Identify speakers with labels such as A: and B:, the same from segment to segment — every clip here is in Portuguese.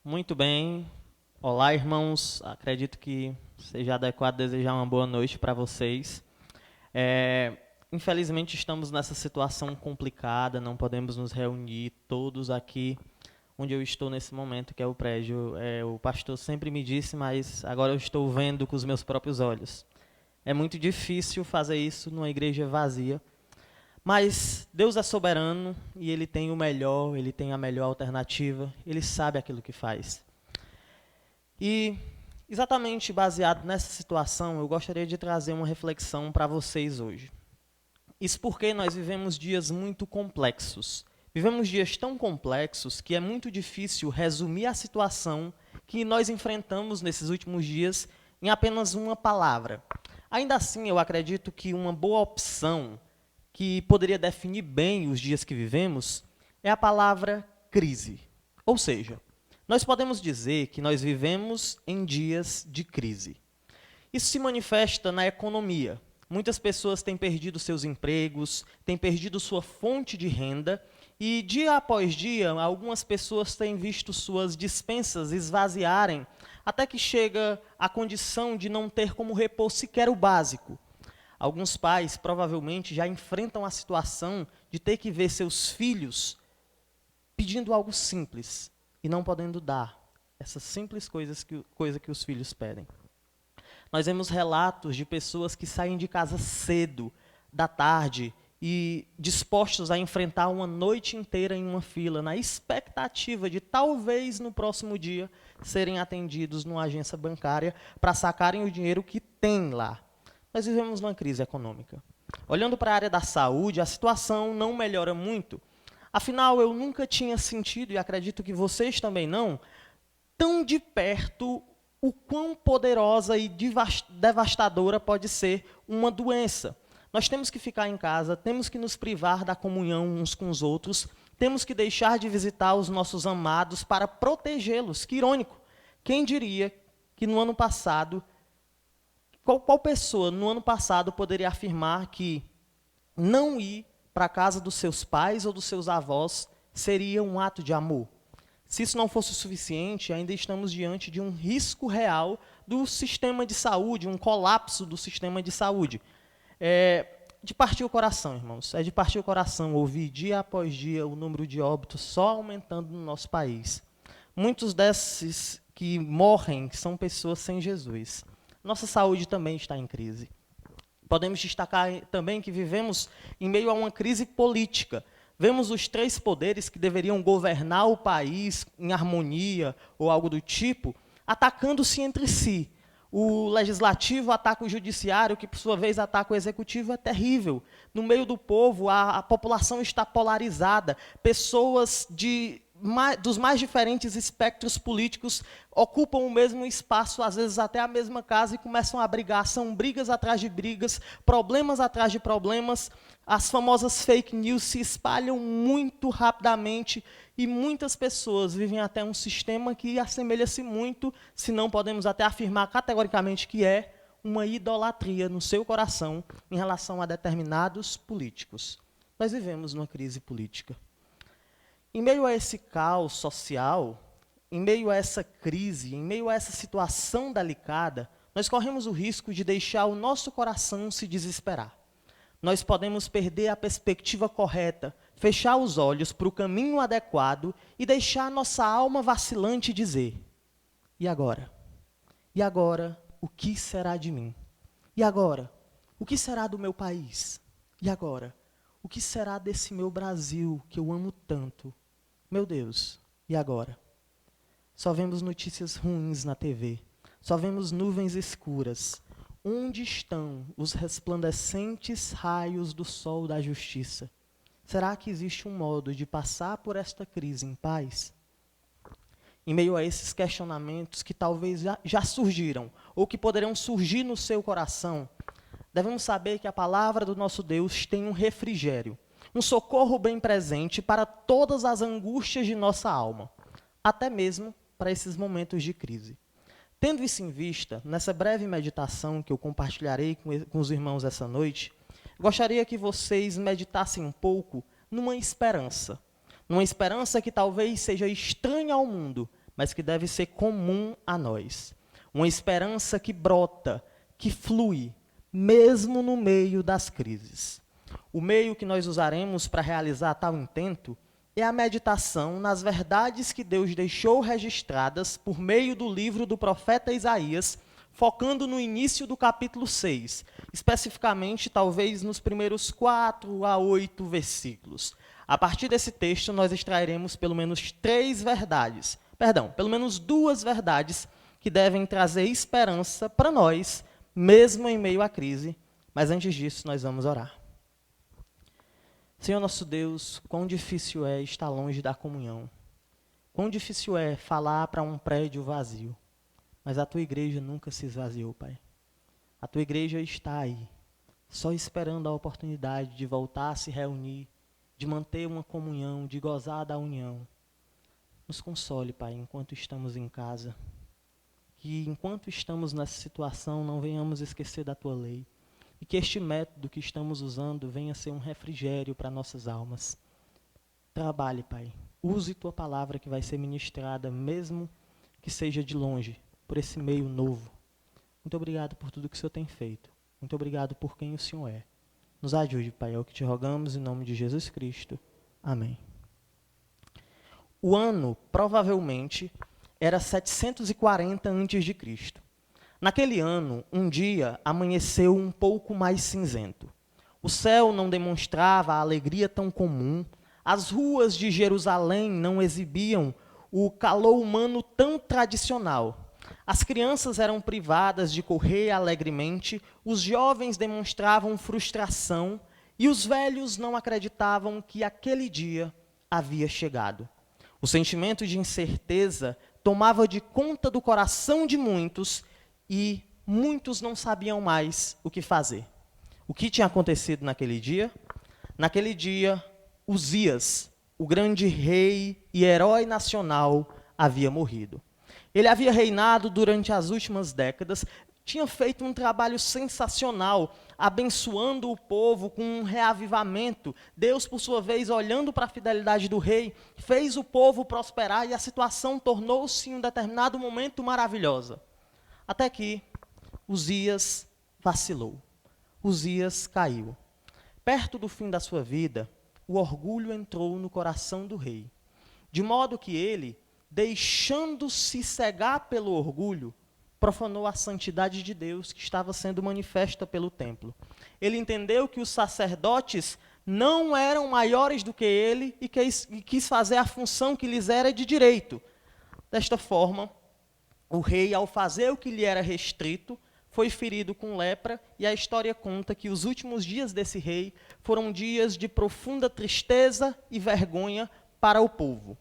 A: Muito bem. Olá, irmãos. Acredito que seja adequado desejar uma boa noite para vocês. Infelizmente, estamos nessa situação complicada, não podemos nos reunir todos aqui onde eu estou nesse momento, que é o prédio. O pastor sempre me disse, mas agora eu estou vendo com os meus próprios olhos. É muito difícil fazer isso numa igreja vazia, mas Deus é soberano e Ele tem o melhor, Ele tem a melhor alternativa, Ele sabe aquilo que faz. E, exatamente baseado nessa situação, eu gostaria de trazer uma reflexão para vocês hoje. Isso porque nós vivemos dias muito complexos. Vivemos dias tão complexos que é muito difícil resumir a situação que nós enfrentamos nesses últimos dias em apenas uma palavra. Ainda assim, eu acredito que uma boa opção que poderia definir bem os dias que vivemos é a palavra crise. Ou seja, nós podemos dizer que nós vivemos em dias de crise. Isso se manifesta na economia. Muitas pessoas têm perdido seus empregos, têm perdido sua fonte de renda e, dia após dia, algumas pessoas têm visto suas despensas esvaziarem até que chega à condição de não ter como repor sequer o básico. Alguns pais provavelmente já enfrentam a situação de ter que ver seus filhos pedindo algo simples e não podendo dar essas simples coisa que os filhos pedem. Nós vemos relatos de pessoas que saem de casa cedo, da tarde, e dispostos a enfrentar uma noite inteira em uma fila, na expectativa de talvez no próximo dia serem atendidos numa agência bancária para sacarem o dinheiro que tem lá. Nós vivemos uma crise econômica. Olhando para a área da saúde, a situação não melhora muito. Afinal, eu nunca tinha sentido, e acredito que vocês também não, tão de perto o quão poderosa e devastadora pode ser uma doença. Nós temos que ficar em casa, temos que nos privar da comunhão uns com os outros, temos que deixar de visitar os nossos amados para protegê-los. Que irônico. Quem diria que no ano passado, qual pessoa no ano passado poderia afirmar que não ir para a casa dos seus pais ou dos seus avós seria um ato de amor? Se isso não fosse o suficiente, ainda estamos diante de um risco real do sistema de saúde, um colapso do sistema de saúde. De partir o coração, irmãos. É de partir o coração ouvir dia após dia o número de óbitos só aumentando no nosso país. Muitos desses que morrem são pessoas sem Jesus. Nossa saúde também está em crise. Podemos destacar também que vivemos em meio a uma crise política. Vemos os três poderes que deveriam governar o país em harmonia ou algo do tipo, atacando-se entre si. O legislativo ataca o judiciário, que por sua vez ataca o executivo, é terrível. No meio do povo, a população está polarizada. Pessoas dos mais diferentes espectros políticos ocupam o mesmo espaço, às vezes até a mesma casa, e começam a brigar. São brigas atrás de brigas, problemas atrás de problemas. As famosas fake news se espalham muito rapidamente e muitas pessoas vivem até um sistema que assemelha-se muito, se não podemos até afirmar categoricamente que é uma idolatria no seu coração em relação a determinados políticos. Nós vivemos numa crise política. Em meio a esse caos social, em meio a essa crise, em meio a essa situação delicada, nós corremos o risco de deixar o nosso coração se desesperar. Nós podemos perder a perspectiva correta, fechar os olhos para o caminho adequado e deixar a nossa alma vacilante dizer: e agora? E agora, o que será de mim? E agora, o que será do meu país? E agora, o que será desse meu Brasil que eu amo tanto? Meu Deus, e agora? Só vemos notícias ruins na TV, só vemos nuvens escuras. Onde estão os resplandecentes raios do sol da justiça? Será que existe um modo de passar por esta crise em paz? Em meio a esses questionamentos que talvez já surgiram, ou que poderão surgir no seu coração, devemos saber que a palavra do nosso Deus tem um refrigério, um socorro bem presente para todas as angústias de nossa alma, até mesmo para esses momentos de crise. Tendo isso em vista, nessa breve meditação que eu compartilharei com os irmãos essa noite, gostaria que vocês meditassem um pouco numa esperança que talvez seja estranha ao mundo, mas que deve ser comum a nós. Uma esperança que brota, que flui, mesmo no meio das crises. O meio que nós usaremos para realizar tal intento é a meditação nas verdades que Deus deixou registradas por meio do livro do profeta Isaías, focando no início do capítulo 6, especificamente talvez nos primeiros 4 a 8 versículos. A partir desse texto nós extrairemos pelo menos pelo menos 2 verdades que devem trazer esperança para nós, mesmo em meio à crise. Mas antes disso, nós vamos orar. Senhor nosso Deus, quão difícil é estar longe da comunhão. Quão difícil é falar para um prédio vazio. Mas a tua igreja nunca se esvaziou, Pai. A tua igreja está aí, só esperando a oportunidade de voltar a se reunir, de manter uma comunhão, de gozar da união. Nos console, Pai, enquanto estamos em casa. Que enquanto estamos nessa situação não venhamos esquecer da tua lei. E que este método que estamos usando venha ser um refrigério para nossas almas. Trabalhe, Pai. Use tua palavra que vai ser ministrada, mesmo que seja de longe, por esse meio novo. Muito obrigado por tudo que o Senhor tem feito. Muito obrigado por quem o Senhor é. Nos ajude, Pai, é o que te rogamos em nome de Jesus Cristo. Amém. O ano, provavelmente, era 740 a.C. Naquele ano, um dia, amanheceu um pouco mais cinzento. O céu não demonstrava a alegria tão comum, as ruas de Jerusalém não exibiam o calor humano tão tradicional. As crianças eram privadas de correr alegremente, os jovens demonstravam frustração e os velhos não acreditavam que aquele dia havia chegado. O sentimento de incerteza tomava de conta do coração de muitos e muitos não sabiam mais o que fazer. O que tinha acontecido naquele dia? Naquele dia, Uzias, o grande rei e herói nacional, havia morrido. Ele havia reinado durante as últimas décadas, tinha feito um trabalho sensacional, abençoando o povo com um reavivamento. Deus, por sua vez, olhando para a fidelidade do rei, fez o povo prosperar e a situação tornou-se, em um determinado momento, maravilhosa. Até que Uzias vacilou. Uzias caiu. Perto do fim da sua vida, o orgulho entrou no coração do rei, de modo que ele, deixando-se cegar pelo orgulho, profanou a santidade de Deus que estava sendo manifesta pelo templo. Ele entendeu que os sacerdotes não eram maiores do que ele e quis fazer a função que lhes era de direito. Desta forma, o rei, ao fazer o que lhe era restrito, foi ferido com lepra, e a história conta que os últimos dias desse rei foram dias de profunda tristeza e vergonha para o povo.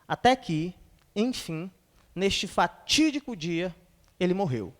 A: Até que, enfim, neste fatídico dia, ele morreu.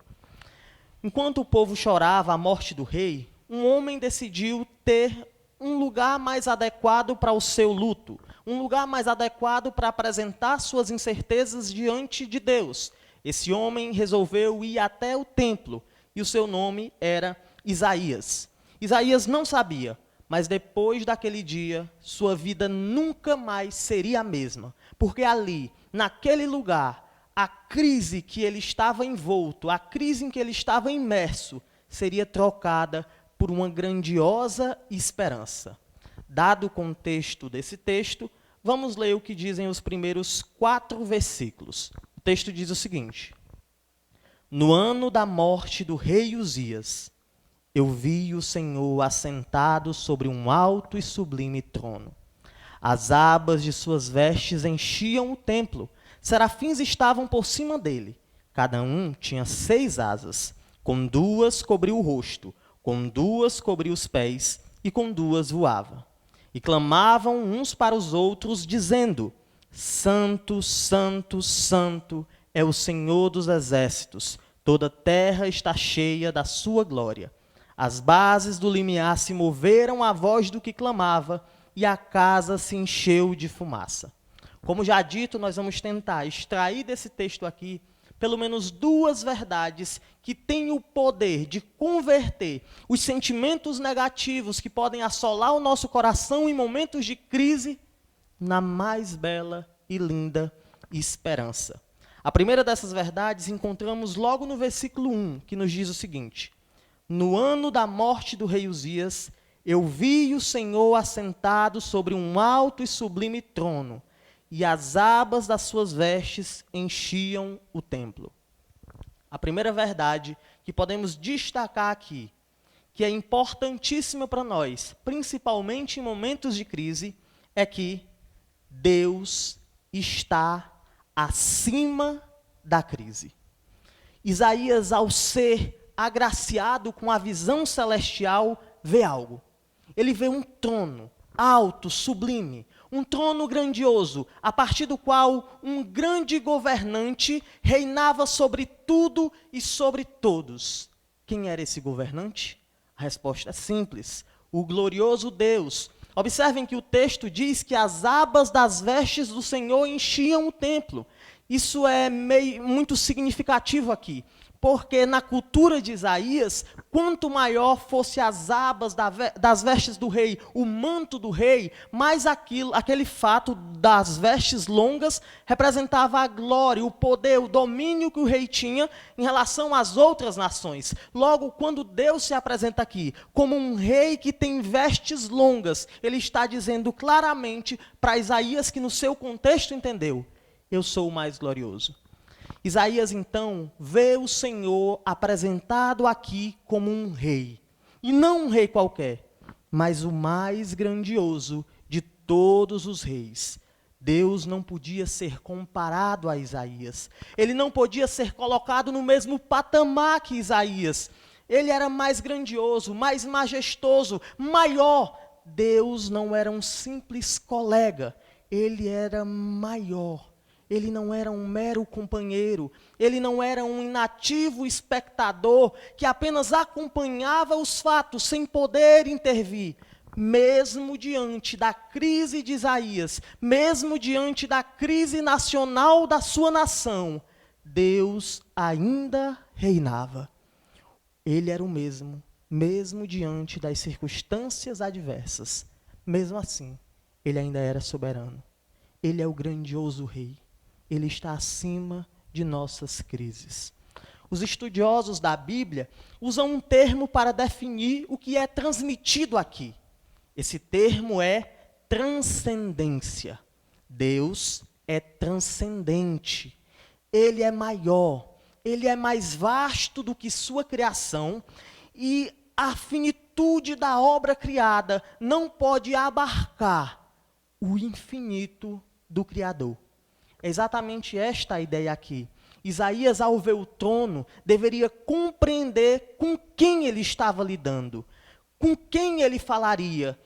A: Enquanto o povo chorava a morte do rei, um homem decidiu ter um lugar mais adequado para o seu luto, um lugar mais adequado para apresentar suas incertezas diante de Deus. Esse homem resolveu ir até o templo, e o seu nome era Isaías. Isaías não sabia, mas depois daquele dia, sua vida nunca mais seria a mesma, porque ali, naquele lugar, a crise que ele estava envolto, a crise em que ele estava imerso, seria trocada por uma grandiosa esperança. Dado o contexto desse texto, vamos ler o que dizem os primeiros 4 versículos. O texto diz o seguinte: No ano da morte do rei Uzias, eu vi o Senhor assentado sobre um alto e sublime trono. As abas de suas vestes enchiam o templo. Serafins estavam por cima dele. Cada um tinha 6 asas. Com 2 cobriu o rosto, com 2 cobriu os pés, e com 2 voava. E clamavam uns para os outros, dizendo: Santo, Santo, Santo é o Senhor dos exércitos. Toda a terra está cheia da sua glória. As bases do limiar se moveram à voz do que clamava, e a casa se encheu de fumaça. Como já dito, nós vamos tentar extrair desse texto aqui pelo menos 2 verdades que têm o poder de converter os sentimentos negativos que podem assolar o nosso coração em momentos de crise na mais bela e linda esperança. A primeira dessas verdades encontramos logo no versículo 1, que nos diz o seguinte: no ano da morte do rei Uzias, eu vi o Senhor assentado sobre um alto e sublime trono, e as abas das suas vestes enchiam o templo. A primeira verdade que podemos destacar aqui, que é importantíssima para nós, principalmente em momentos de crise, é que Deus está acima da crise. Isaías, ao ser agraciado com a visão celestial, vê algo. Ele vê um trono alto, sublime, um trono grandioso, a partir do qual um grande governante reinava sobre tudo e sobre todos. Quem era esse governante? A resposta é simples: o glorioso Deus. Observem que o texto diz que as abas das vestes do Senhor enchiam o templo. Isso é muito significativo aqui, porque na cultura de Isaías, quanto maior fosse as abas das vestes do rei, o manto do rei, mais aquele fato das vestes longas representava a glória, o poder, o domínio que o rei tinha em relação às outras nações. Logo, quando Deus se apresenta aqui como um rei que tem vestes longas, ele está dizendo claramente para Isaías, que no seu contexto entendeu: eu sou o mais glorioso. Isaías, então, vê o Senhor apresentado aqui como um rei. E não um rei qualquer, mas o mais grandioso de todos os reis. Deus não podia ser comparado a Isaías. Ele não podia ser colocado no mesmo patamar que Isaías. Ele era mais grandioso, mais majestoso, maior. Deus não era um simples colega, ele era maior. Ele não era um mero companheiro, ele não era um inativo espectador que apenas acompanhava os fatos sem poder intervir. Mesmo diante da crise de Isaías, mesmo diante da crise nacional da sua nação, Deus ainda reinava. Ele era o mesmo diante das circunstâncias adversas. Mesmo assim, ele ainda era soberano. Ele é o grandioso rei. Ele está acima de nossas crises. Os estudiosos da Bíblia usam um termo para definir o que é transmitido aqui. Esse termo é transcendência. Deus é transcendente. Ele é maior. Ele é mais vasto do que sua criação. E a finitude da obra criada não pode abarcar o infinito do Criador. É exatamente esta a ideia aqui. Isaías, ao ver o trono, deveria compreender com quem ele estava lidando, com quem ele falaria.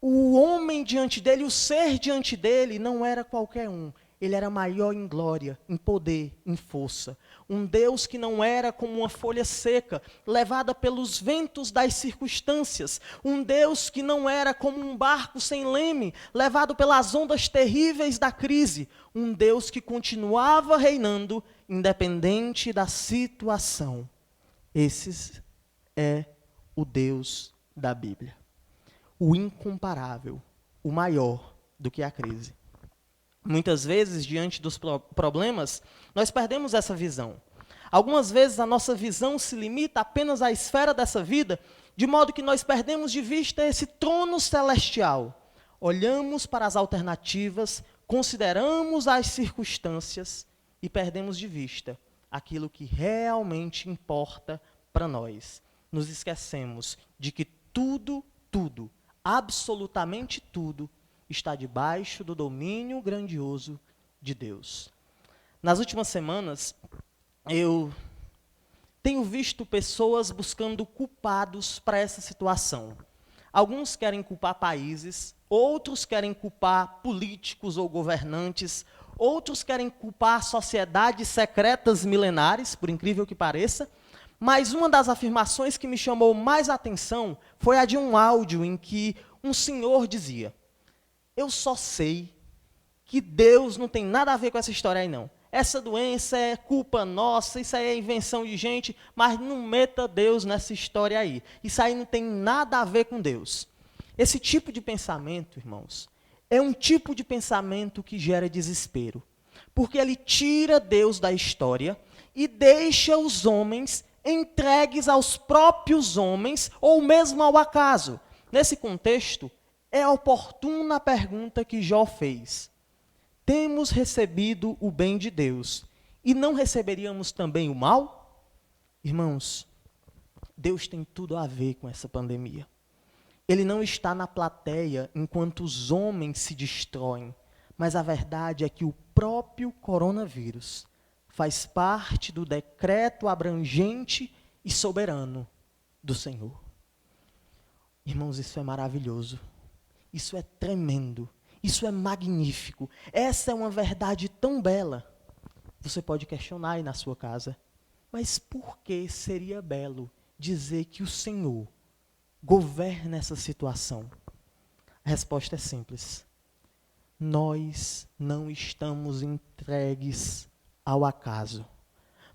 A: O homem diante dele, o ser diante dele, não era qualquer um. Ele era maior em glória, em poder, em força. Um Deus que não era como uma folha seca, levada pelos ventos das circunstâncias. Um Deus que não era como um barco sem leme, levado pelas ondas terríveis da crise. Um Deus que continuava reinando, independente da situação. Esse é o Deus da Bíblia. O incomparável, o maior do que a crise. Muitas vezes, diante dos problemas, nós perdemos essa visão. Algumas vezes a nossa visão se limita apenas à esfera dessa vida, de modo que nós perdemos de vista esse trono celestial. Olhamos para as alternativas, consideramos as circunstâncias e perdemos de vista aquilo que realmente importa para nós. Nos esquecemos de que tudo, absolutamente tudo, está debaixo do domínio grandioso de Deus. Nas últimas semanas, eu tenho visto pessoas buscando culpados para essa situação. Alguns querem culpar países, outros querem culpar políticos ou governantes, outros querem culpar sociedades secretas milenares, por incrível que pareça. Mas uma das afirmações que me chamou mais atenção foi a de um áudio em que um senhor dizia: eu só sei que Deus não tem nada a ver com essa história aí, não. Essa doença é culpa nossa, isso aí é invenção de gente, mas não meta Deus nessa história aí. Isso aí não tem nada a ver com Deus. Esse tipo de pensamento, irmãos, é um tipo de pensamento que gera desespero. Porque ele tira Deus da história e deixa os homens entregues aos próprios homens ou mesmo ao acaso. Nesse contexto, é oportuna a pergunta que Jó fez. Temos recebido o bem de Deus e não receberíamos também o mal? Irmãos, Deus tem tudo a ver com essa pandemia. Ele não está na plateia enquanto os homens se destroem, mas a verdade é que o próprio coronavírus faz parte do decreto abrangente e soberano do Senhor. Irmãos, isso é maravilhoso, isso é tremendo, isso é magnífico. Essa é uma verdade tão bela. Você pode questionar aí na sua casa, mas por que seria belo dizer que o Senhor governa essa situação? A resposta é simples. Nós não estamos entregues ao acaso.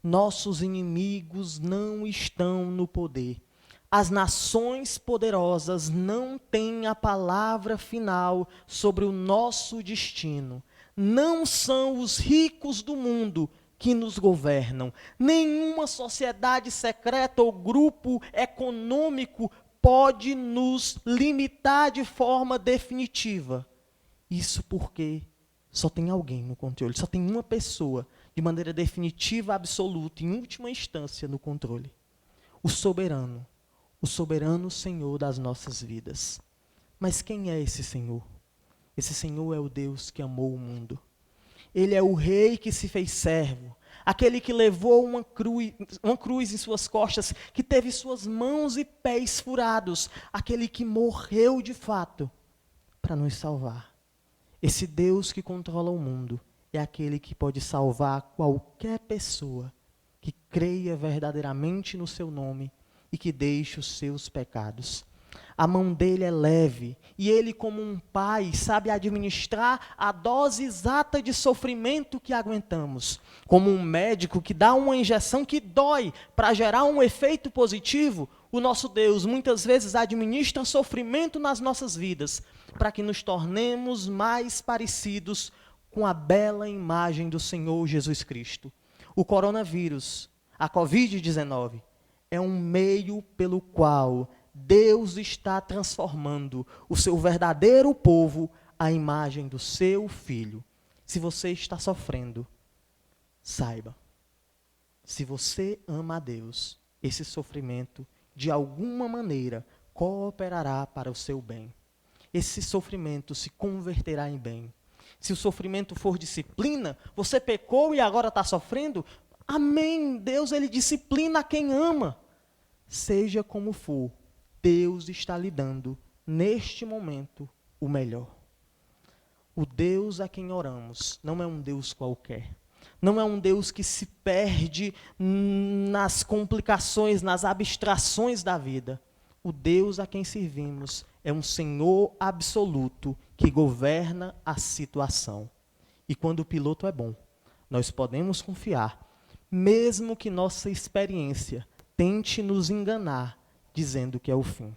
A: Nossos inimigos não estão no poder. As nações poderosas não têm a palavra final sobre o nosso destino. Não são os ricos do mundo que nos governam. Nenhuma sociedade secreta ou grupo econômico pode nos limitar de forma definitiva. Isso porque só tem alguém no controle, só tem uma pessoa de maneira definitiva, absoluta, em última instância, no controle. O soberano Senhor das nossas vidas. Mas quem é esse Senhor? Esse Senhor é o Deus que amou o mundo. Ele é o Rei que se fez servo, aquele que levou uma cruz em suas costas, que teve suas mãos e pés furados, aquele que morreu de fato para nos salvar. Esse Deus que controla o mundo é aquele que pode salvar qualquer pessoa que creia verdadeiramente no seu nome e que deixe os seus pecados. A mão dele é leve e ele, como um pai, sabe administrar a dose exata de sofrimento que aguentamos. Como um médico que dá uma injeção que dói para gerar um efeito positivo, o nosso Deus muitas vezes administra sofrimento nas nossas vidas para que nos tornemos mais parecidos com a bela imagem do Senhor Jesus Cristo. O coronavírus, a Covid-19, é um meio pelo qual Deus está transformando o seu verdadeiro povo à imagem do seu Filho. Se você está sofrendo, saiba, se você ama a Deus, esse sofrimento, de alguma maneira, cooperará para o seu bem. Esse sofrimento se converterá em bem. Se o sofrimento for disciplina, você pecou e agora está sofrendo, amém, Deus ele disciplina quem ama. Seja como for, Deus está lhe dando, neste momento, o melhor. O Deus a quem oramos não é um Deus qualquer. Não é um Deus que se perde nas complicações, nas abstrações da vida. O Deus a quem servimos é um Senhor absoluto que governa a situação. E quando o piloto é bom, nós podemos confiar, mesmo que nossa experiência tente nos enganar, dizendo que é o fim.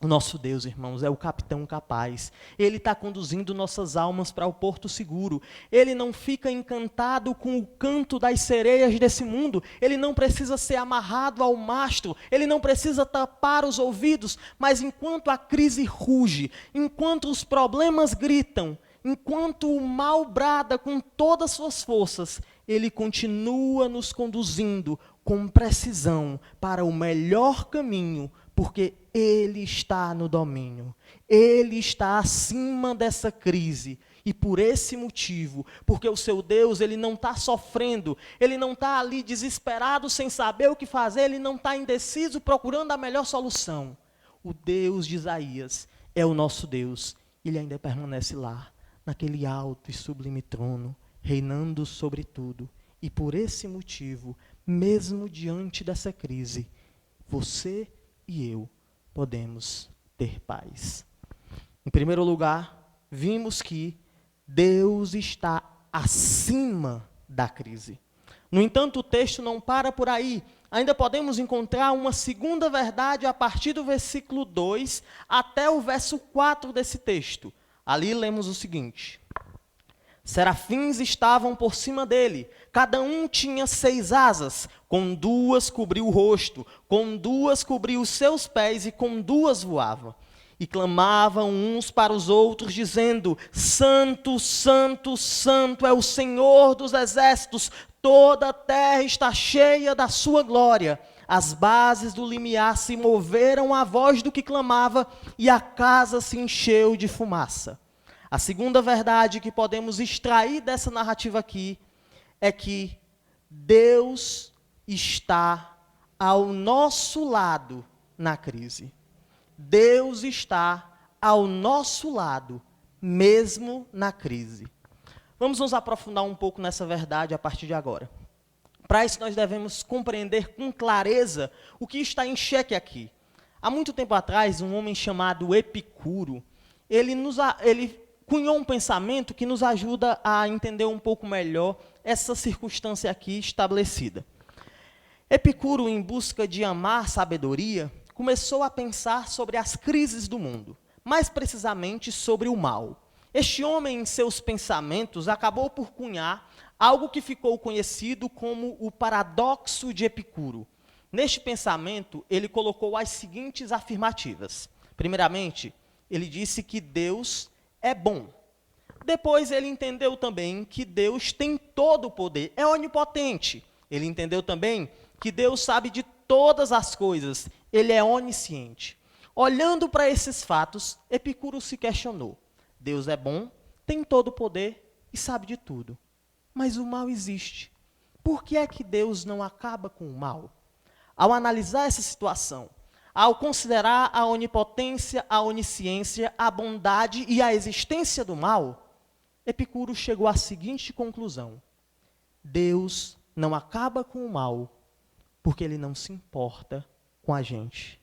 A: O nosso Deus, irmãos, é o capitão capaz. Ele está conduzindo nossas almas para o porto seguro. Ele não fica encantado com o canto das sereias desse mundo. Ele não precisa ser amarrado ao mastro. Ele não precisa tapar os ouvidos. Mas enquanto a crise ruge, enquanto os problemas gritam, enquanto o mal brada com todas as suas forças, ele continua nos conduzindo com precisão para o melhor caminho, porque ele está no domínio, ele está acima dessa crise. E por esse motivo, porque o seu Deus, ele não está sofrendo, ele não está ali desesperado, sem saber o que fazer, ele não está indeciso, procurando a melhor solução. O Deus de Isaías é o nosso Deus, ele ainda permanece lá, naquele alto e sublime trono, reinando sobre tudo. E por esse motivo, mesmo diante dessa crise, você e eu podemos ter paz. Em primeiro lugar, vimos que Deus está acima da crise. No entanto, o texto não para por aí. Ainda podemos encontrar uma segunda verdade a partir do versículo 2 até o verso 4 desse texto. Ali lemos o seguinte: Serafins estavam por cima dele, cada um tinha 6 asas, com 2 cobriu o rosto, com 2 cobriu os seus pés e com 2 voava. E clamavam uns para os outros, dizendo: Santo, Santo, Santo é o Senhor dos exércitos, toda a terra está cheia da sua glória. As bases do limiar se moveram à voz do que clamava, e a casa se encheu de fumaça. A segunda verdade que podemos extrair dessa narrativa aqui é que Deus está ao nosso lado na crise. Deus está ao nosso lado, mesmo na crise. Vamos nos aprofundar um pouco nessa verdade a partir de agora. Para isso, nós devemos compreender com clareza o que está em xeque aqui. Há muito tempo atrás, um homem chamado Epicuro, ele cunhou um pensamento que nos ajuda a entender um pouco melhor essa circunstância aqui estabelecida. Epicuro, em busca de amar sabedoria, começou a pensar sobre as crises do mundo, mais precisamente sobre o mal. Este homem, em seus pensamentos, acabou por cunhar algo que ficou conhecido como o paradoxo de Epicuro. Neste pensamento, ele colocou as seguintes afirmativas. Primeiramente, ele disse que Deus é bom. Depois, ele entendeu também que Deus tem todo o poder, é onipotente. Ele entendeu também que Deus sabe de todas as coisas, ele é onisciente. Olhando para esses fatos, Epicuro se questionou. Deus é bom, tem todo o poder e sabe de tudo. Mas o mal existe. Por que é que Deus não acaba com o mal? Ao analisar essa situação, ao considerar a onipotência, a onisciência, a bondade e a existência do mal, Epicuro chegou à seguinte conclusão: Deus não acaba com o mal porque ele não se importa com a gente.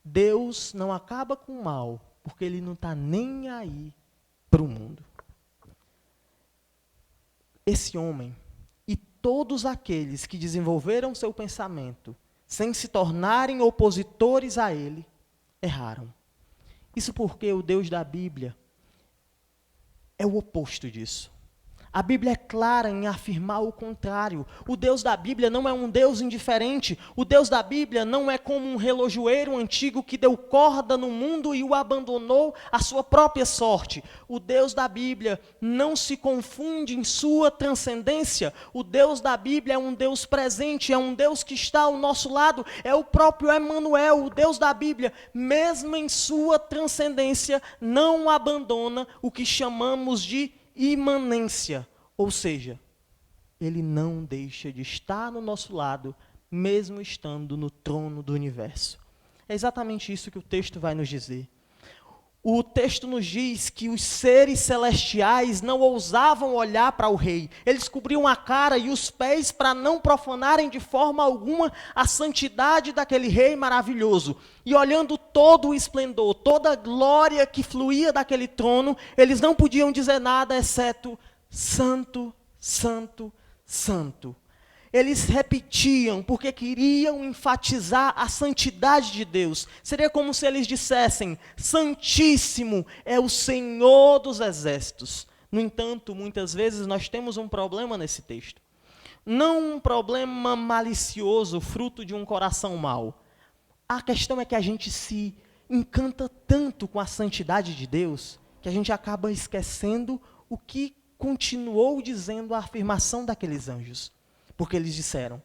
A: Deus não acaba com o mal porque ele não está nem aí para o mundo. Esse homem e todos aqueles que desenvolveram seu pensamento sem se tornarem opositores a ele, erraram. Isso porque o Deus da Bíblia é o oposto disso. A Bíblia é clara em afirmar o contrário. O Deus da Bíblia não é um Deus indiferente. O Deus da Bíblia não é como um relojoeiro antigo que deu corda no mundo e o abandonou à sua própria sorte. O Deus da Bíblia não se confunde em sua transcendência. O Deus da Bíblia é um Deus presente, é um Deus que está ao nosso lado. É o próprio Emanuel, o Deus da Bíblia, mesmo em sua transcendência, não abandona o que chamamos de imanência, ou seja, ele não deixa de estar no nosso lado, mesmo estando no trono do universo. É exatamente isso que o texto vai nos dizer. O texto nos diz que os seres celestiais não ousavam olhar para o rei. Eles cobriam a cara e os pés para não profanarem de forma alguma a santidade daquele rei maravilhoso. E olhando todo o esplendor, toda a glória que fluía daquele trono, eles não podiam dizer nada exceto Santo, Santo, Santo. Eles repetiam porque queriam enfatizar a santidade de Deus. Seria como se eles dissessem: Santíssimo é o Senhor dos exércitos. No entanto, muitas vezes nós temos um problema nesse texto. Não um problema malicioso, fruto de um coração mau. A questão é que a gente se encanta tanto com a santidade de Deus que a gente acaba esquecendo o que continuou dizendo a afirmação daqueles anjos. Porque eles disseram: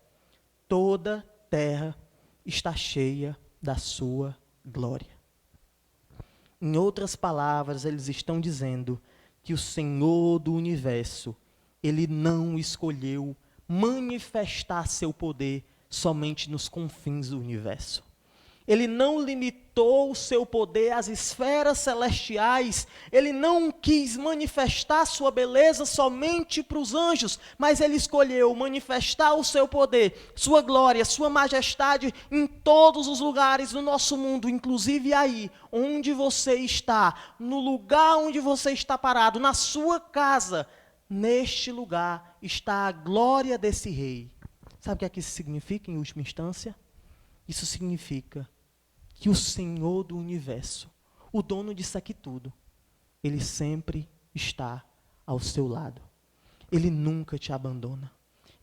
A: toda terra está cheia da sua glória. Em outras palavras, eles estão dizendo que o Senhor do universo, ele não escolheu manifestar seu poder somente nos confins do universo. Ele não limitou o seu poder às esferas celestiais. Ele não quis manifestar sua beleza somente para os anjos, mas ele escolheu manifestar o seu poder, sua glória, sua majestade em todos os lugares do nosso mundo, inclusive aí, onde você está, no lugar onde você está parado, na sua casa. Neste lugar está a glória desse rei. Sabe o que é que isso significa em última instância? Isso significa que o Senhor do universo, o dono disso aqui tudo, ele sempre está ao seu lado. Ele nunca te abandona.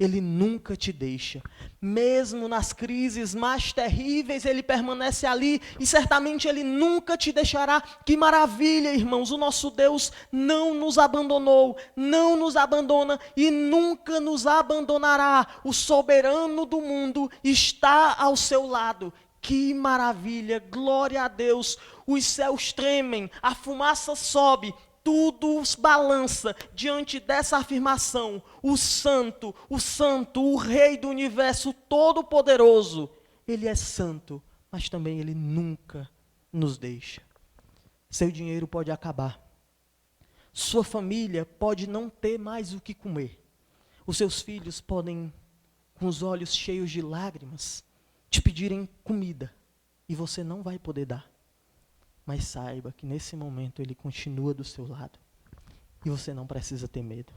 A: Ele nunca te deixa. Mesmo nas crises mais terríveis, Ele permanece ali e certamente Ele nunca te deixará. Que maravilha, irmãos! O nosso Deus não nos abandonou, não nos abandona e nunca nos abandonará. O soberano do mundo está ao seu lado. Que maravilha! Glória a Deus! Os céus tremem, a fumaça sobe. Tudo os balança diante dessa afirmação. O santo, o Rei do universo todo-poderoso. Ele é santo, mas também Ele nunca nos deixa. Seu dinheiro pode acabar. Sua família pode não ter mais o que comer. Os seus filhos podem, com os olhos cheios de lágrimas, te pedirem comida. E você não vai poder dar. Mas saiba que nesse momento Ele continua do seu lado. E você não precisa ter medo.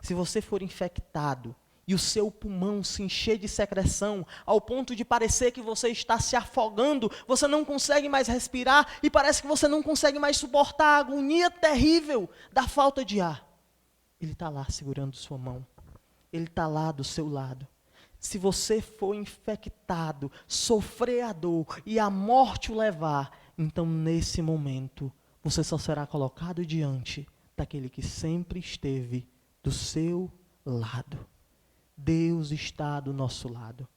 A: Se você for infectado e o seu pulmão se encher de secreção, ao ponto de parecer que você está se afogando, você não consegue mais respirar e parece que você não consegue mais suportar a agonia terrível da falta de ar. Ele está lá segurando sua mão. Ele está lá do seu lado. Se você for infectado, sofrer a dor e a morte o levar, então, nesse momento, você só será colocado diante daquele que sempre esteve do seu lado. Deus está do nosso lado.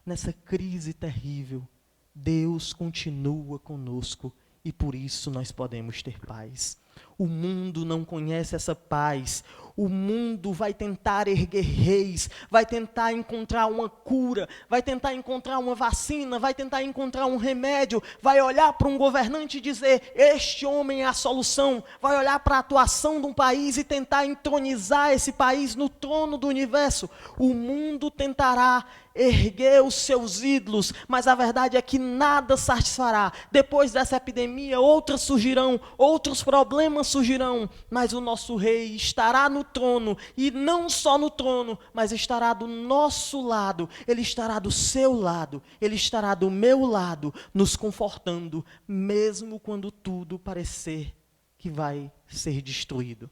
A: Nessa crise terrível, Deus continua conosco e por isso nós podemos ter paz. O mundo não conhece essa paz. O mundo vai tentar erguer reis, vai tentar encontrar uma cura, vai tentar encontrar uma vacina, vai tentar encontrar um remédio, vai olhar para um governante e dizer, este homem é a solução, vai olhar para a atuação de um país e tentar entronizar esse país no trono do universo. O mundo tentará erguer os seus ídolos, mas a verdade é que nada satisfará. Depois dessa epidemia, outras surgirão, outros problemas surgirão, mas o nosso rei estará no trono, e não só no trono, mas estará do nosso lado, ele estará do seu lado, ele estará do meu lado, nos confortando, mesmo quando tudo parecer que vai ser destruído.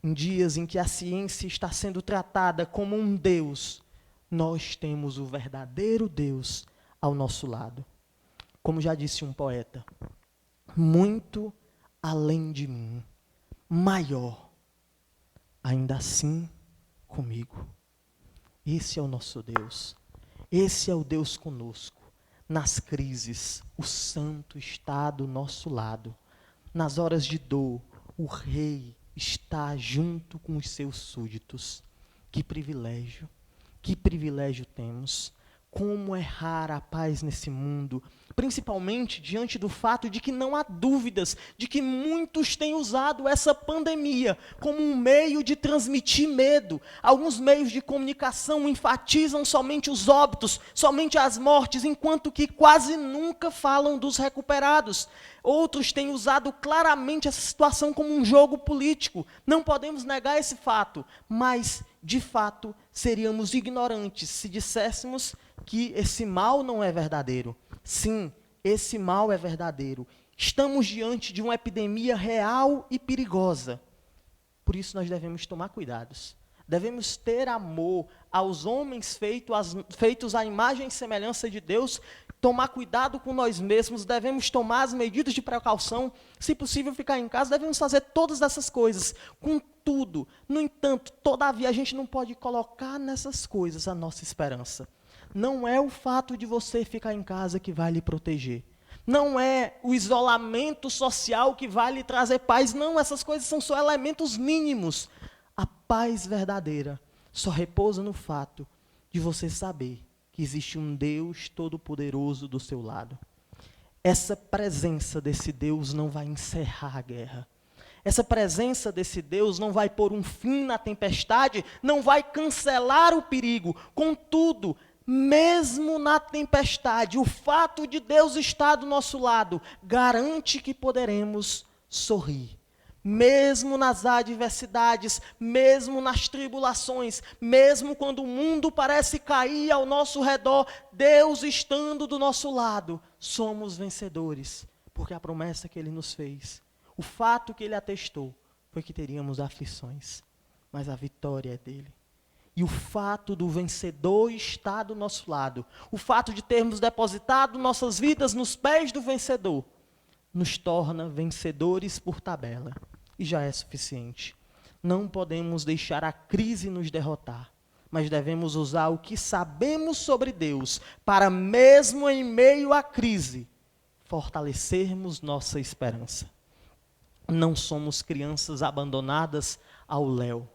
A: Em dias em que a ciência está sendo tratada como um Deus, nós temos o verdadeiro Deus ao nosso lado. Como já disse um poeta, muito além de mim, maior, ainda assim comigo. Esse é o nosso Deus. Esse é o Deus conosco. Nas crises, o santo está do nosso lado. Nas horas de dor, o rei está junto com os seus súditos. Que privilégio temos. Como é rara a paz nesse mundo, principalmente diante do fato de que não há dúvidas de que muitos têm usado essa pandemia como um meio de transmitir medo. Alguns meios de comunicação enfatizam somente os óbitos, somente as mortes, enquanto que quase nunca falam dos recuperados. Outros têm usado claramente essa situação como um jogo político. Não podemos negar esse fato, mas, de fato, seríamos ignorantes se disséssemos que esse mal não é verdadeiro. Sim, esse mal é verdadeiro. Estamos diante de uma epidemia real e perigosa. Por isso nós devemos tomar cuidados. Devemos ter amor aos homens feitos à imagem e semelhança de Deus, tomar cuidado com nós mesmos, devemos tomar as medidas de precaução, se possível ficar em casa, devemos fazer todas essas coisas. Contudo, no entanto, todavia, a gente não pode colocar nessas coisas a nossa esperança. Não é o fato de você ficar em casa que vai lhe proteger. Não é o isolamento social que vai lhe trazer paz. Não, essas coisas são só elementos mínimos. A paz verdadeira só repousa no fato de você saber que existe um Deus todo-poderoso do seu lado. Essa presença desse Deus não vai encerrar a guerra. Essa presença desse Deus não vai pôr um fim na tempestade, não vai cancelar o perigo. Contudo, mesmo na tempestade, o fato de Deus estar do nosso lado garante que poderemos sorrir. Mesmo nas adversidades, mesmo nas tribulações, mesmo quando o mundo parece cair ao nosso redor, Deus estando do nosso lado, somos vencedores, porque a promessa que Ele nos fez, o fato que Ele atestou, foi que teríamos aflições, mas a vitória é dele. E o fato do vencedor estar do nosso lado, o fato de termos depositado nossas vidas nos pés do vencedor, nos torna vencedores por tabela. E já é suficiente. Não podemos deixar a crise nos derrotar, mas devemos usar o que sabemos sobre Deus para, mesmo em meio à crise, fortalecermos nossa esperança. Não somos crianças abandonadas ao léu.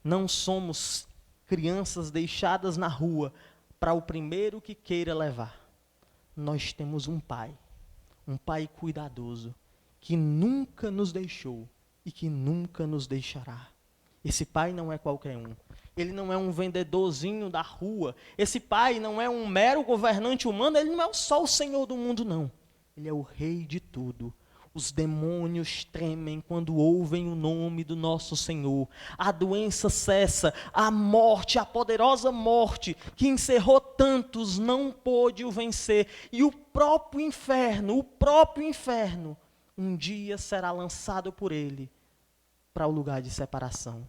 A: Não somos crianças deixadas na rua para o primeiro que queira levar. Nós temos um pai cuidadoso, que nunca nos deixou e que nunca nos deixará. Esse pai não é qualquer um. Ele não é um vendedorzinho da rua. Esse pai não é um mero governante humano. Ele não é só o Senhor do mundo, não. Ele é o rei de tudo. Os demônios tremem quando ouvem o nome do nosso Senhor. A doença cessa, a morte, a poderosa morte, que encerrou tantos, não pôde o vencer. E o próprio inferno, um dia será lançado por ele para o lugar de separação.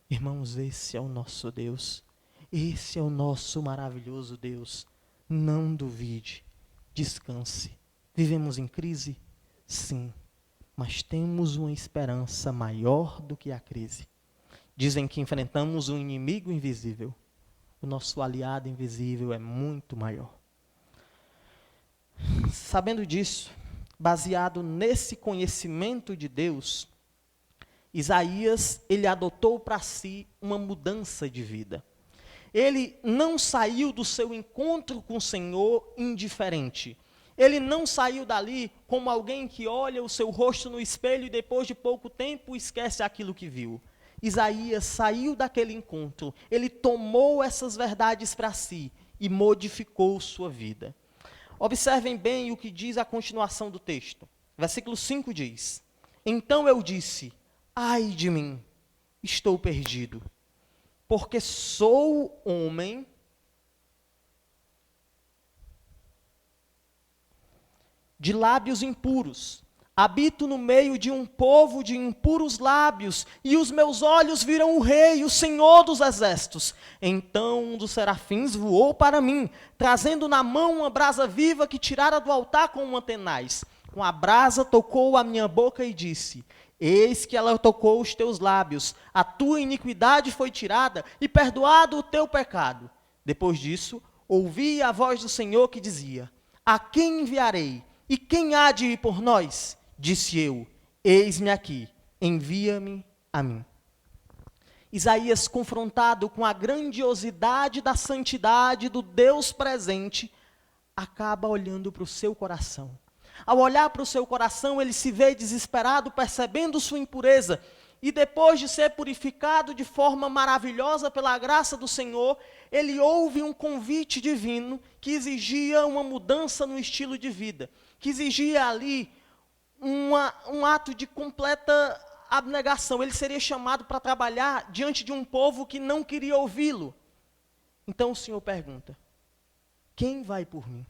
A: Irmãos, esse é o nosso Deus. Esse é o nosso maravilhoso Deus. Não duvide, descanse. Vivemos em crise? Sim, mas temos uma esperança maior do que a crise. Dizem que enfrentamos um inimigo invisível. O nosso aliado invisível é muito maior. Sabendo disso, baseado nesse conhecimento de Deus, Isaías, ele adotou para si uma mudança de vida. Ele não saiu do seu encontro com o Senhor indiferente. Ele não saiu dali como alguém que olha o seu rosto no espelho e depois de pouco tempo esquece aquilo que viu. Isaías saiu daquele encontro, ele tomou essas verdades para si e modificou sua vida. Observem bem o que diz a continuação do texto. Versículo 5 diz: Então eu disse, ai de mim, estou perdido, porque sou homem de lábios impuros. Habito no meio de um povo de impuros lábios, e os meus olhos viram o Rei, o Senhor dos Exércitos. Então um dos serafins voou para mim, trazendo na mão uma brasa viva que tirara do altar com uma tenaz. Com a brasa tocou a minha boca e disse: Eis que ela tocou os teus lábios, a tua iniquidade foi tirada e perdoado o teu pecado. Depois disso, ouvi a voz do Senhor que dizia: A quem enviarei? E quem há de ir por nós? Disse eu, eis-me aqui, envia-me a mim. Isaías, confrontado com a grandiosidade da santidade do Deus presente, acaba olhando para o seu coração. Ao olhar para o seu coração, ele se vê desesperado, percebendo sua impureza. E depois de ser purificado de forma maravilhosa pela graça do Senhor, ele ouve um convite divino que exigia uma mudança no estilo de vida, que exigia ali um ato de completa abnegação. Ele seria chamado para trabalhar diante de um povo que não queria ouvi-lo. Então o Senhor pergunta: quem vai por mim?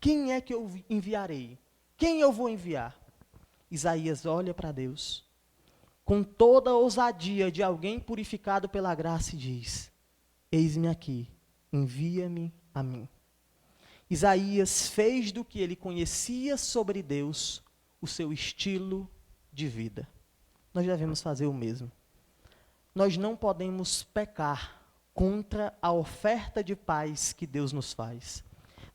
A: Quem é que eu enviarei? Quem eu vou enviar? Isaías olha para Deus com toda a ousadia de alguém purificado pela graça e diz: eis-me aqui, envia-me a mim. Isaías fez do que ele conhecia sobre Deus o seu estilo de vida. Nós devemos fazer o mesmo. Nós não podemos pecar contra a oferta de paz que Deus nos faz.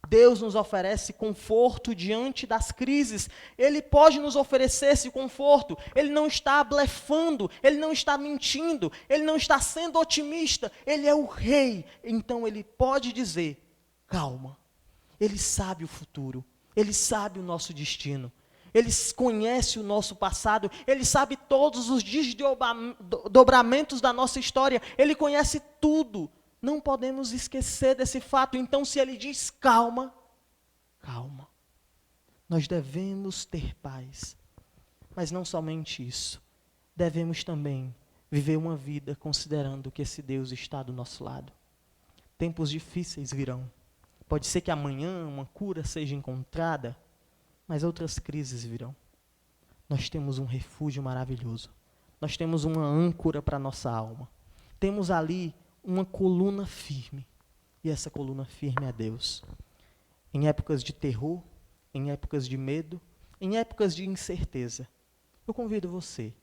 A: Deus nos oferece conforto diante das crises. Ele pode nos oferecer esse conforto. Ele não está blefando, ele não está mentindo, ele não está sendo otimista. Ele é o Rei. Então ele pode dizer: calma. Ele sabe o futuro. Ele sabe o nosso destino. Ele conhece o nosso passado. Ele sabe todos os desdobramentos da nossa história. Ele conhece tudo. Não podemos esquecer desse fato. Então, se ele diz calma, calma. Nós devemos ter paz. Mas não somente isso. Devemos também viver uma vida considerando que esse Deus está do nosso lado. Tempos difíceis virão. Pode ser que amanhã uma cura seja encontrada, mas outras crises virão. Nós temos um refúgio maravilhoso. nós temos uma âncora para a nossa alma. Temos ali uma coluna firme. E essa coluna firme é Deus. Em épocas de terror, em épocas de medo, em épocas de incerteza, eu convido você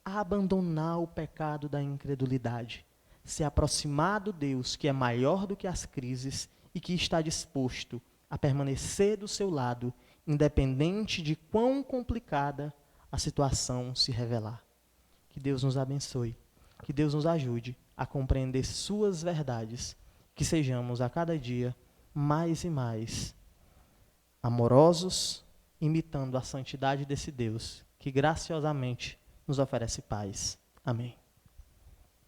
A: a abandonar o pecado da incredulidade, se aproximar do Deus que é maior do que as crises e que está disposto a permanecer do seu lado, independente de quão complicada a situação se revelar. Que Deus nos abençoe, que Deus nos ajude a compreender suas verdades, que sejamos a cada dia mais e mais amorosos, imitando a santidade desse Deus, que graciosamente nos oferece paz. Amém.